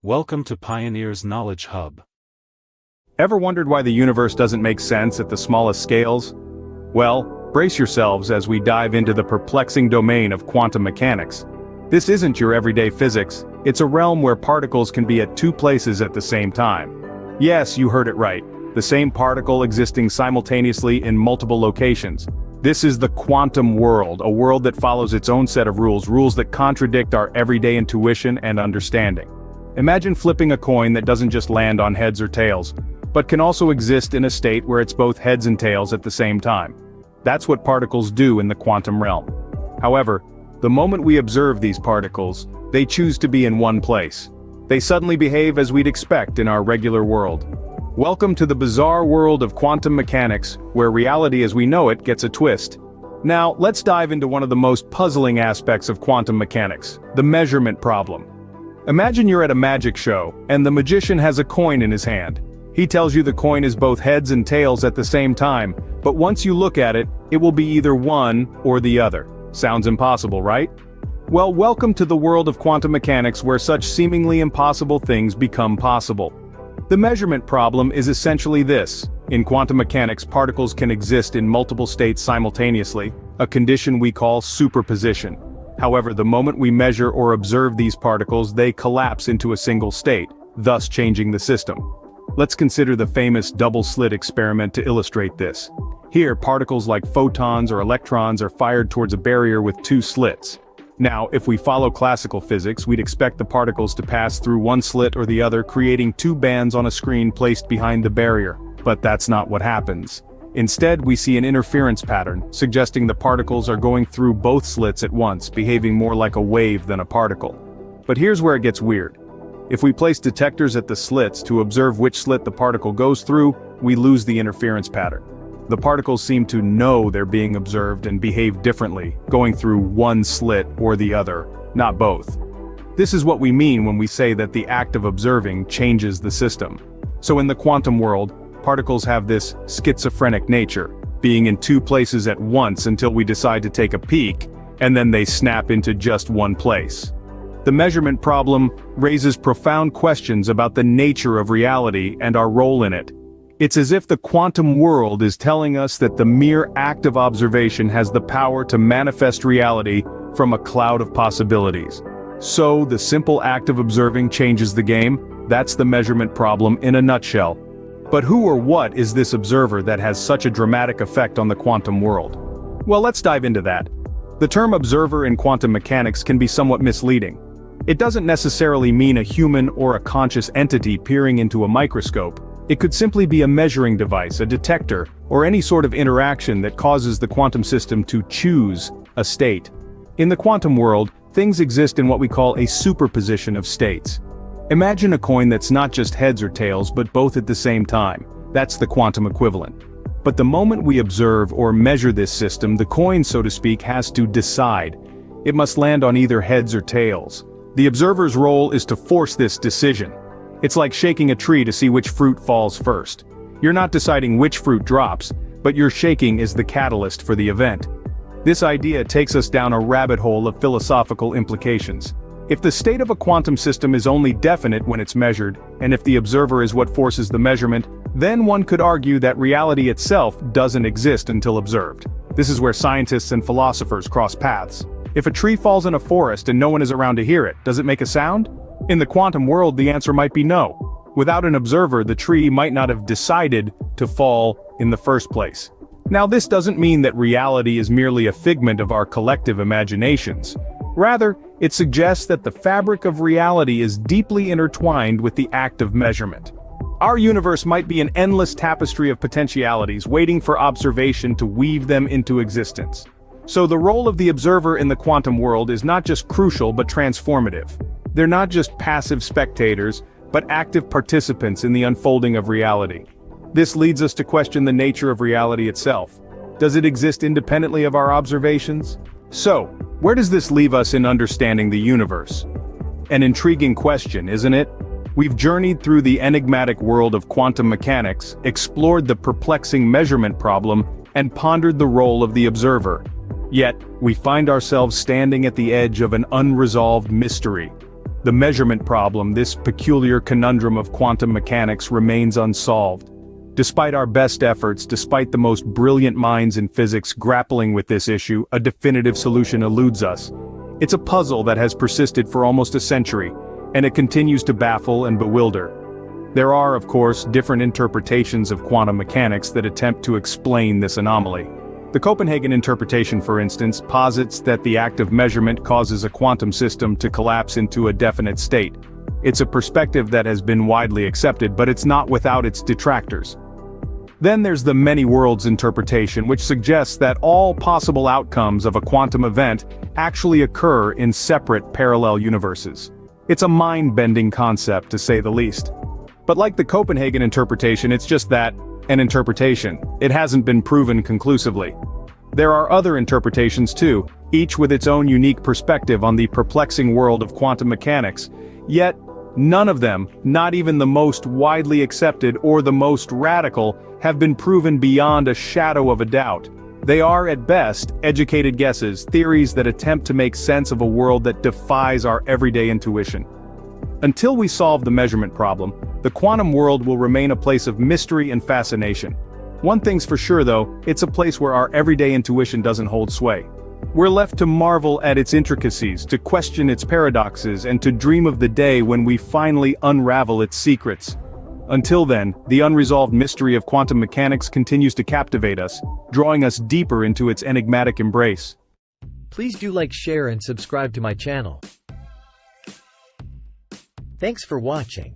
Welcome to Pioneer's Knowledge Hub. Ever wondered why the universe doesn't make sense at the smallest scales? Well, brace yourselves as we dive into the perplexing domain of quantum mechanics. This isn't your everyday physics, it's a realm where particles can be at two places at the same time. Yes, you heard it right, the same particle existing simultaneously in multiple locations. This is the quantum world, a world that follows its own set of rules that contradict our everyday intuition and understanding. Imagine flipping a coin that doesn't just land on heads or tails, but can also exist in a state where it's both heads and tails at the same time. That's what particles do in the quantum realm. However, the moment we observe these particles, they choose to be in one place. They suddenly behave as we'd expect in our regular world. Welcome to the bizarre world of quantum mechanics, where reality as we know it gets a twist. Now, let's dive into one of the most puzzling aspects of quantum mechanics, the measurement problem. Imagine you're at a magic show, and the magician has a coin in his hand. He tells you the coin is both heads and tails at the same time, but once you look at it, it will be either one or the other. Sounds impossible, right? Well, welcome to the world of quantum mechanics where such seemingly impossible things become possible. The measurement problem is essentially this. In quantum mechanics, particles can exist in multiple states simultaneously, a condition we call superposition. However, the moment we measure or observe these particles, they collapse into a single state, thus changing the system. Let's consider the famous double-slit experiment to illustrate this. Here, particles like photons or electrons are fired towards a barrier with two slits. Now, if we follow classical physics, we'd expect the particles to pass through one slit or the other, creating two bands on a screen placed behind the barrier. But that's not what happens. Instead, we see an interference pattern, suggesting the particles are going through both slits at once, behaving more like a wave than a particle. But here's where it gets weird. If we place detectors at the slits to observe which slit the particle goes through, we lose the interference pattern. The particles seem to know they're being observed and behave differently, going through one slit or the other, not both. This is what we mean when we say that the act of observing changes the system. So in the quantum world, particles have this schizophrenic nature, being in two places at once until we decide to take a peek, and then they snap into just one place. The measurement problem raises profound questions about the nature of reality and our role in it. It's as if the quantum world is telling us that the mere act of observation has the power to manifest reality from a cloud of possibilities. So, the simple act of observing changes the game? That's the measurement problem in a nutshell. But who or what is this observer that has such a dramatic effect on the quantum world? Well, let's dive into that. The term observer in quantum mechanics can be somewhat misleading. It doesn't necessarily mean a human or a conscious entity peering into a microscope. It could simply be a measuring device, a detector, or any sort of interaction that causes the quantum system to choose a state. In the quantum world, things exist in what we call a superposition of states. Imagine a coin that's not just heads or tails but both at the same time. That's the quantum equivalent. But the moment we observe or measure this system, the coin, so to speak, has to decide. It must land on either heads or tails. The observer's role is to force this decision. It's like shaking a tree to see which fruit falls first. You're not deciding which fruit drops, but your shaking is the catalyst for the event. This idea takes us down a rabbit hole of philosophical implications. If the state of a quantum system is only definite when it's measured, and if the observer is what forces the measurement, then one could argue that reality itself doesn't exist until observed. This is where scientists and philosophers cross paths. If a tree falls in a forest and no one is around to hear it, does it make a sound? In the quantum world, the answer might be no. Without an observer, the tree might not have decided to fall in the first place. Now, this doesn't mean that reality is merely a figment of our collective imaginations. Rather, it suggests that the fabric of reality is deeply intertwined with the act of measurement. Our universe might be an endless tapestry of potentialities waiting for observation to weave them into existence. So the role of the observer in the quantum world is not just crucial but transformative. They're not just passive spectators, but active participants in the unfolding of reality. This leads us to question the nature of reality itself. Does it exist independently of our observations? So, where does this leave us in understanding the universe? An intriguing question, isn't it? We've journeyed through the enigmatic world of quantum mechanics, explored the perplexing measurement problem, and pondered the role of the observer. Yet, we find ourselves standing at the edge of an unresolved mystery. The measurement problem, this peculiar conundrum of quantum mechanics, remains unsolved. Despite our best efforts, despite the most brilliant minds in physics grappling with this issue, a definitive solution eludes us. It's a puzzle that has persisted for almost a century, and it continues to baffle and bewilder. There are, of course, different interpretations of quantum mechanics that attempt to explain this anomaly. The Copenhagen interpretation, for instance, posits that the act of measurement causes a quantum system to collapse into a definite state. It's a perspective that has been widely accepted, but it's not without its detractors. Then there's the many worlds interpretation, which suggests that all possible outcomes of a quantum event actually occur in separate parallel universes. It's a mind-bending concept, to say the least. But like the Copenhagen interpretation, it's just that, an interpretation. It hasn't been proven conclusively. There are other interpretations too, each with its own unique perspective on the perplexing world of quantum mechanics. Yet, none of them, not even the most widely accepted or the most radical, have been proven beyond a shadow of a doubt. They are, at best, educated guesses, theories that attempt to make sense of a world that defies our everyday intuition. Until we solve the measurement problem, the quantum world will remain a place of mystery and fascination. One thing's for sure though, it's a place where our everyday intuition doesn't hold sway. We're left to marvel at its intricacies, to question its paradoxes, and to dream of the day when we finally unravel its secrets. Until then, the unresolved mystery of quantum mechanics continues to captivate us, drawing us deeper into its enigmatic embrace. Please do like, share and subscribe to my channel. Thanks for watching.